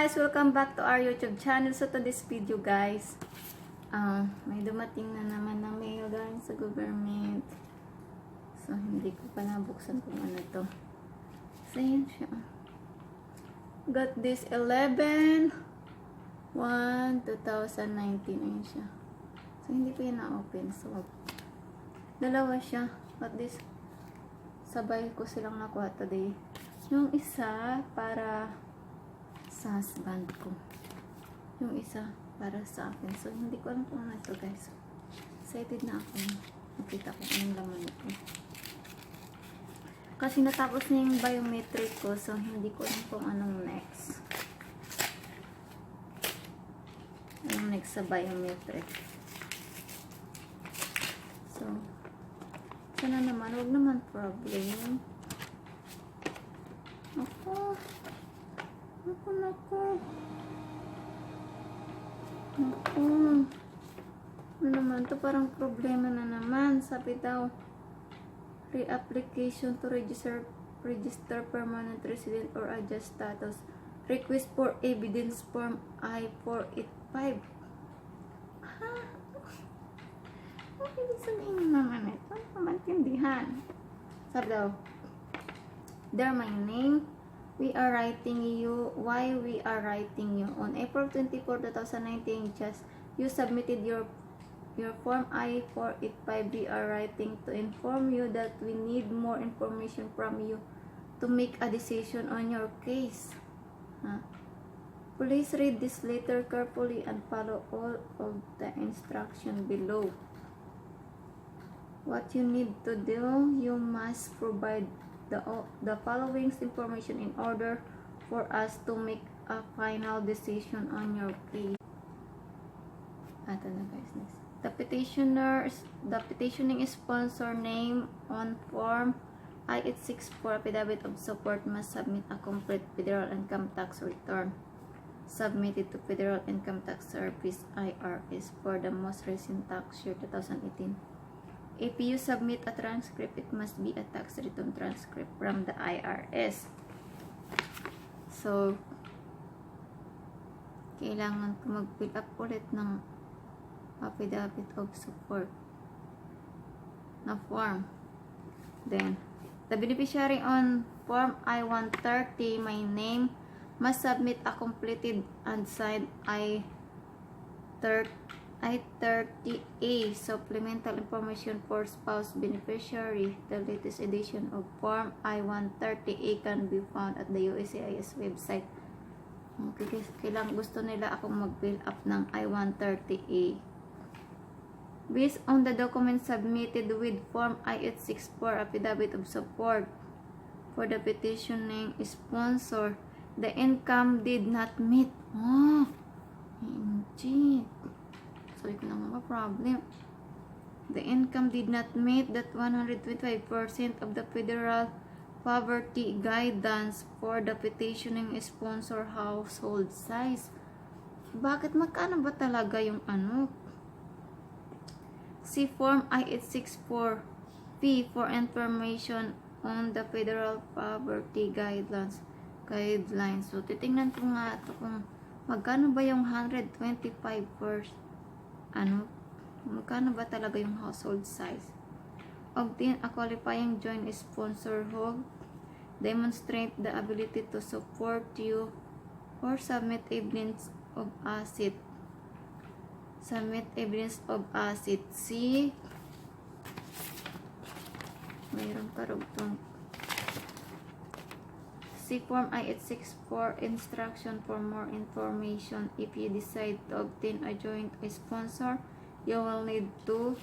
Guys, welcome back to our YouTube channel. So to this video guys, may dumating na naman na mail galing sa government. So hindi ko pa nabuksan kung ano to. So yun siya. Got this 11/1/2019. Ayun siya. So hindi pa yan na-open. So dalawa siya. Got this. Sabay ko silang nakuha today. Yung isa para sa husband ko. Yung isa para sa akin. So, hindi ko alam kung ano ito, guys. Excited na ako. Makita ko anong laman ito. Kasi natapos na yung biometric ko. So, hindi ko alam kung anong next. Anong next sa biometric. So, sana naman. Huwag naman problem. Ako. Naku. Ano naman to? Parang problema na naman. Sabi daw, re-application to register permanent resident or adjust status. Request for evidence form I-485. Ha? Ano ibig sabihin naman ito? Ano maintindihan? Sabi daw, there my name. We are writing you. Why we are writing you? On April 24, 2019, you submitted your form I-485. We are writing to inform you that we need more information from you to make a decision on your case. Please read this letter carefully and follow all of the instructions below. What you need to do, you must provide the following information in order for us to make a final decision on your case. Ito na guys, next. The petitioning sponsor name on form I-864 affidavit of support must submit a complete federal income tax return submitted to Federal Income Tax Service IRS for the most recent tax year 2018. If you submit a transcript, it must be a tax return transcript from the IRS. So, kailangan ko mag-fill up ulit ng affidavit of support na form. Then, the beneficiary on form I-130, my name, must submit a completed and signed I-30A supplemental information for spouse beneficiary. The latest edition of Form I-130A can be found at the USCIS website. Okay, kailang gusto nila akong mag-fill up ng I-130A. Based on the documents submitted with Form I-864 affidavit of support for the petitioning sponsor, the income did not meet. OMG. Sorry ko naman problem. The income did not meet that 125% of the federal poverty guidance for the petitioning sponsor household size. Bakit magkano ba talaga yung ano? See Form I-864 fee for information on the federal poverty guidelines. So, titingnan ko nga ito kung magkano ba yung 125%. Magkano ba talaga yung household size? Obtain a qualifying joint sponsor who demonstrate the ability to support you or submit evidence of asset. Submit evidence of asset. See? Mayroon pa rugtong. See Form I-864 instruction for more information. If you decide to obtain a joint sponsor, you will need to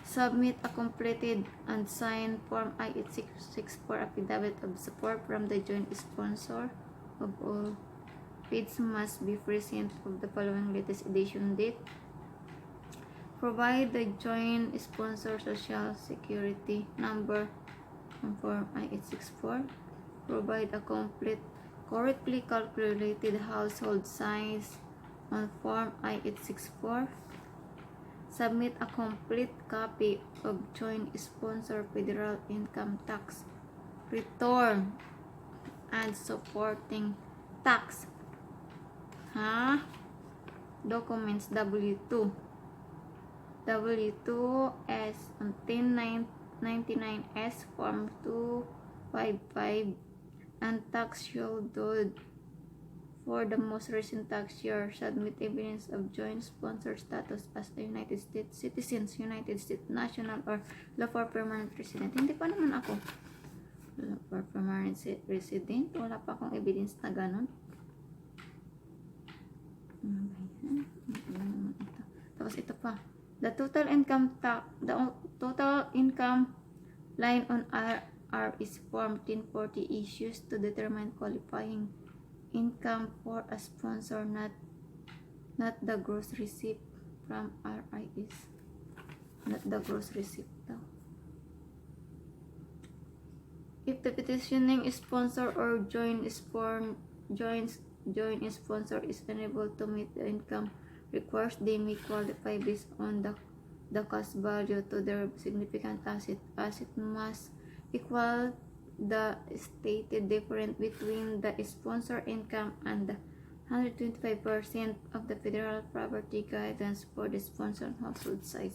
submit a completed and signed Form I-864 affidavit of support from the joint sponsor. Of all feeds must be present of the following latest edition date. Provide the joint sponsor social security number on Form I-864. Provide a correctly calculated household size on Form I-864. Submit a complete copy of joint sponsor federal income tax return and supporting tax Ha? Documents W2. W2 S 1099S Form 255 and tax shielded for the most recent tax year. Submit evidence of joint sponsor status as a United States citizen, United States national, or lawful permanent resident. Hindi pa naman ako lawful permanent resident. Wala pa akong evidence na ganun. Tapos ito pa. The total income line on RR is Form 1040 issues to determine qualifying income for a sponsor, not the gross receipt from RIS. Not the gross receipt daw. If the petitioning sponsor or joint sponsor is unable to meet the income requires, they may qualify based on the cost value to their significant asset. Asset must equal the stated difference between the sponsor income and the 125% of the federal poverty guidance for the sponsor household size.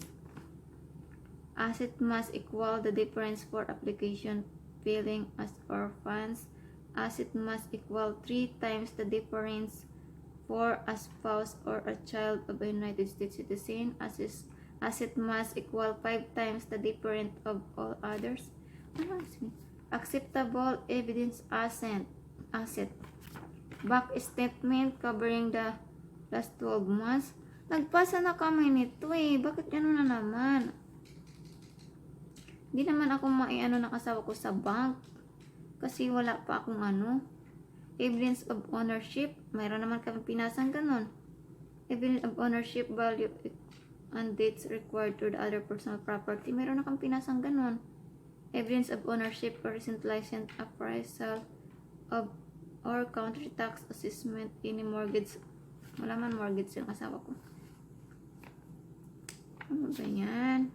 Asset must equal the difference for application filling as orphans. Asset must equal 3 times the difference for a spouse or a child of a United States citizen. Asset must equal 5 times the difference of all others. Acceptable evidence asset. Back statement covering the last 12 months. Nagpasa na kami nito eh. Bakit ano na naman? Hindi naman ako maiano ng asawa ko sa bank. Kasi wala pa akong evidence of ownership. Mayroon naman kami pinasang ganun. Evidence of ownership, value, and dates required to the other personal property. Mayroon na kami pinasang ganun. Evidence of ownership or recent license appraisal of or country tax assessment, any mortgage. Wala man mortgage yung asawa ko. Ano ba yan?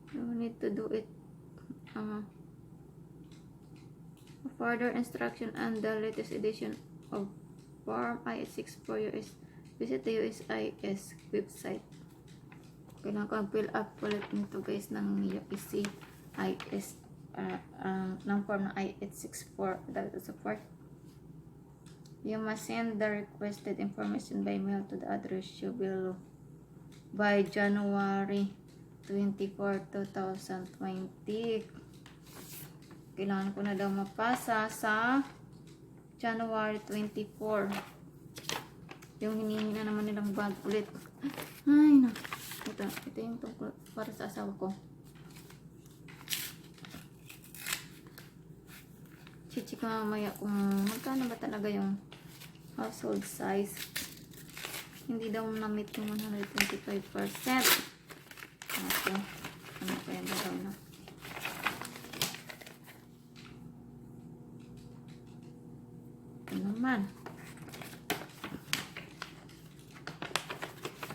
You need to do it. Further instruction and the latest edition of Form I-64 US. Visit the USIS website. Kailangan ko fill up ulit nito guys ng USIS ng form ng I-864 data support. You must send the requested information by mail to the address you below by January 24, 2020. Kailangan ko na daw mapasa sa January 24. Yung hinihingi na naman nilang bag ulit. Ay, na. Ito yung tungkol para sa asawa ko. Chichi ko mamaya kung magkano ba talaga yung household size. Hindi daw na-meet yung 125%. Okay. Ano pa yan daw na? Ito naman.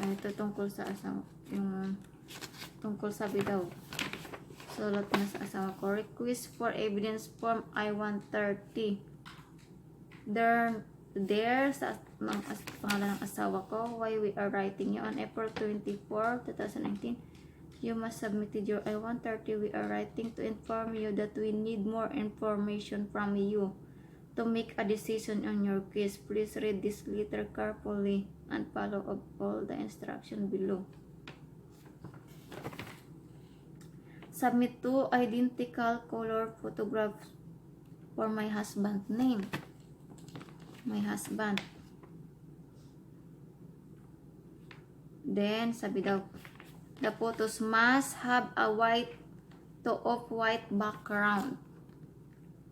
Ito tungkol sa asawa. Yung tungkol sabi daw. Sulat na sa asawa ko. Request for evidence form I-130. There sa pangalan ng asawa ko. Why we are writing you on April 24, 2019. You must submitted your I-130. We are writing to inform you that we need more information from you to make a decision on your case. Please read this letter carefully and follow up all the instructions below. Submit 2 identical color photographs for my husband's name. My husband. Then, sabi daw, the photos must have a white to off-white background.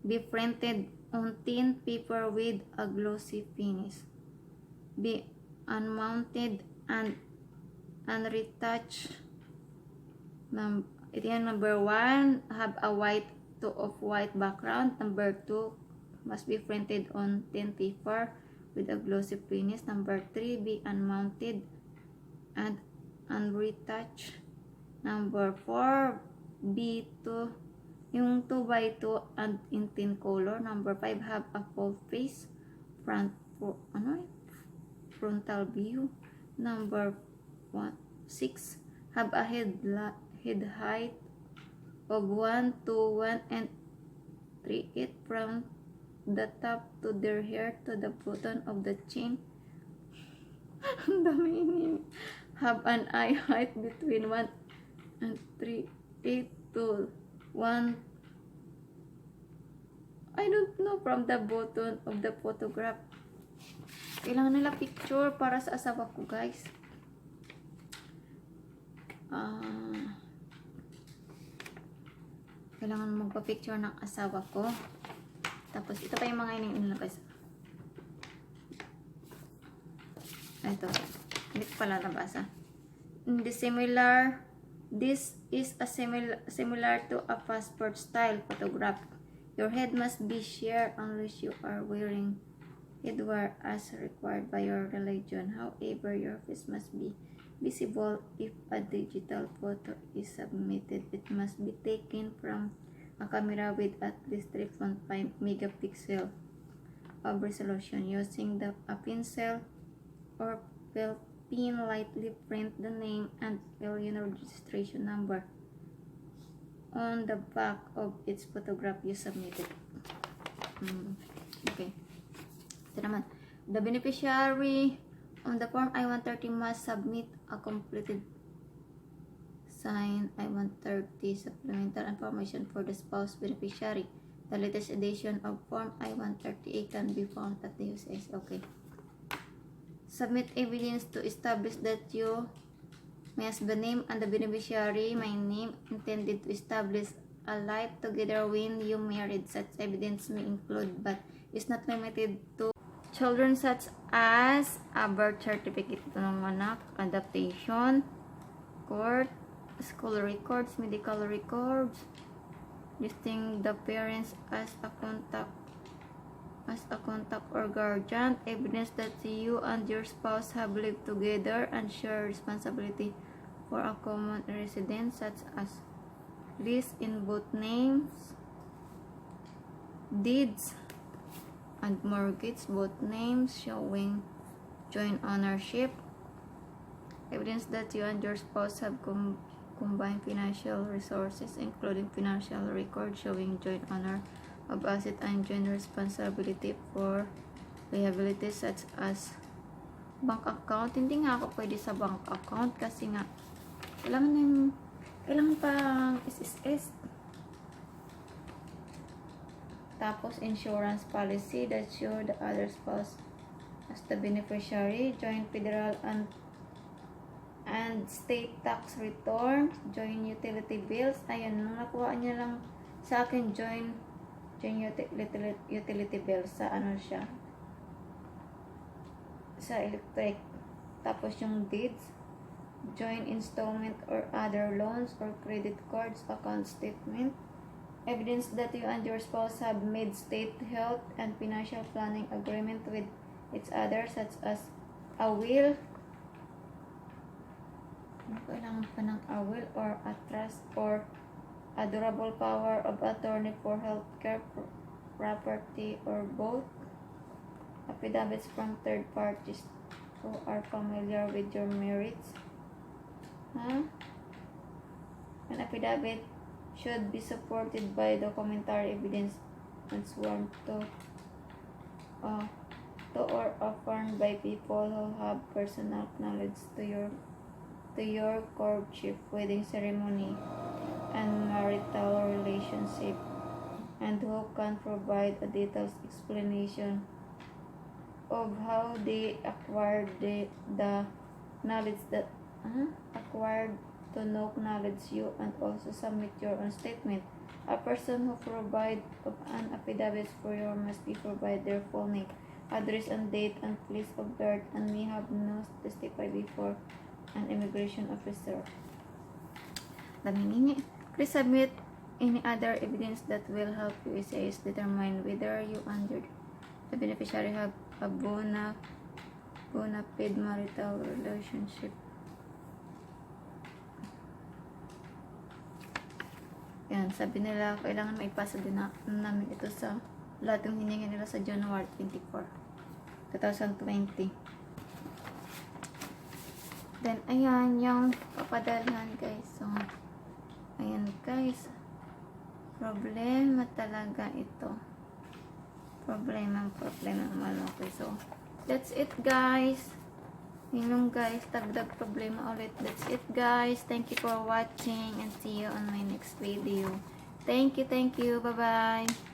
Be printed on thin paper with a glossy finish. Be unmounted and retouched. Ito yung number 1, have a white to off-white background. Number 2, must be printed on thin paper with a glossy finish. Number 3, be unmounted and retouched. Number 4, be yung 2x2 and in thin color. Number 5, have a full face, front frontal view. Number 6, have a head height of 1 to 1 and 3/8 from the top to their hair to the bottom of the chin. Ang dami ini. Have an eye height between 1 and 3/8 to 1. I don't know, from the bottom of the photograph. Kailangan nila picture para sa asawa ko, guys. Kailangan magpa-picture ng asawa ko. Tapos, ito pa yung mga inilagay, guys. Ito. Hindi ko pala nabasa. This is a similar to a passport style photograph. Your head must be sheer unless you are wearing headwear as required by your religion. However, your face must be visible if a digital photo is submitted. It must be taken from a camera with at least 3.5 megapixel of resolution. Using a pencil or pen, lightly print the name and fill your registration number on the back of each photograph you submitted. Okay. Ito naman. The beneficiary on the Form I-130 must submit a completed signed I-130 supplemental information for the spouse beneficiary. The latest edition of Form I-138 can be found at the AOS. Okay. Submit evidence to establish that you match the name and the beneficiary. My name intended to establish a life together when you married. Such evidence may include, but is not limited to, children such as a birth certificate ng anak, adoption, court, school records, medical records, listing the parents as a contact or guardian, evidence that you and your spouse have lived together and share responsibility for a common residence, such as list in both names, deeds and mortgage, both names showing joint ownership, evidence that you and your spouse have combined financial resources, including financial records showing joint owner of asset and joint responsibility for liabilities, such as bank account. Hindi nga ako pwede sa bank account kasi nga kailangan pang SSS. Tapos insurance policy that show the other spouse as the beneficiary, joint federal and state tax return, joint utility bills. Ayan, nung nakuha niya lang sa akin joint utility bill sa ano siya, sa electric. Tapos yung deeds, joint installment or other loans or credit cards, account statement, evidence that you and your spouse have made state health and financial planning agreement with each other, such as a will. Kailangan pa ng a will or a trust or a durable power of attorney for healthcare, property, or both. Affidavits from third parties who are familiar with your merits. An affidavit should be supported by documentary evidence and sworn to or affirmed by people who have personal knowledge to your courtship, wedding ceremony, and marital relationship, and who can provide a detailed explanation of how they acquired the knowledge that acquired to know knowledge you, and also submit your own statement. A person who provide an affidavit for you must be provide their full name, address and date and place of birth, and may have no testify before an immigration officer. Please submit any other evidence that will help you determine whether you and the beneficiary have a bona fide marital relationship. Yan, sabi nila kailangan maipasa din namin ito sa lahat ng hininga nila sa January 24. 2020. Then, ayan, yung papadalhan, guys. So, ayan, guys. Problema talaga ito. Problema naman. Okay, so, that's it, guys. Yun guys, dagdag problema ulit. That's it, guys. Thank you for watching and see you on my next video. Thank you. Bye-bye.